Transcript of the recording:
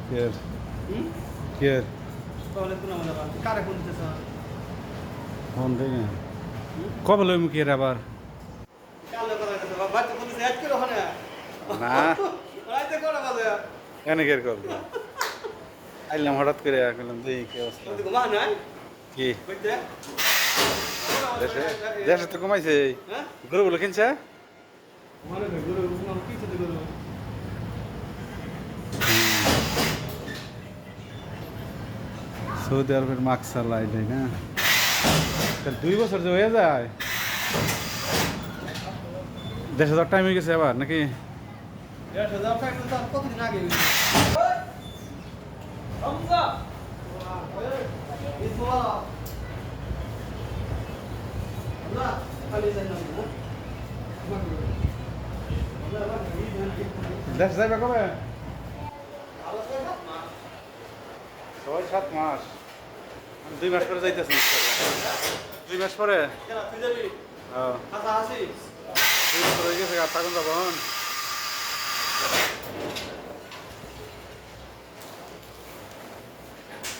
care হুম care তাহলে কোন আমরা কারে ফোন দিতেছ ফোন থেকে কবে লইম কেয়ার আবার কালে কথা কইতেছ বাবা তো বলতেছ এক করে হনে না রাইতে কোটা বাজে এনে কেয়ার করবি আইলাম হঠাৎ করে কইলাম দেখি কি অবস্থা তুমি ঘুমা নাই কি কইতে দেশে দেশে তো কমাইছে হ্যাঁ গরুগুলো কিনছে মানে গুরু ঘুমা কি ছিল গুরু সৌদি আরবের মাকসাল আইলে না তার 2 বছর যে হয়ে যায় দেশে যাওয়ার টাইম হয়ে গেছে আবার নাকি 1,000 টাকা তো কতদিন আগে হইছে হামজা ইসমা না খালি যাই না দেশে যাইবে কবে আরো 6-7 মাস 2 মাস পরে যাইতেছি 2 মাস পরে কেন তুই যাবি হ্যাঁ হাসা হাসি 2 বছর হয়ে গেছে আর তখন যাবো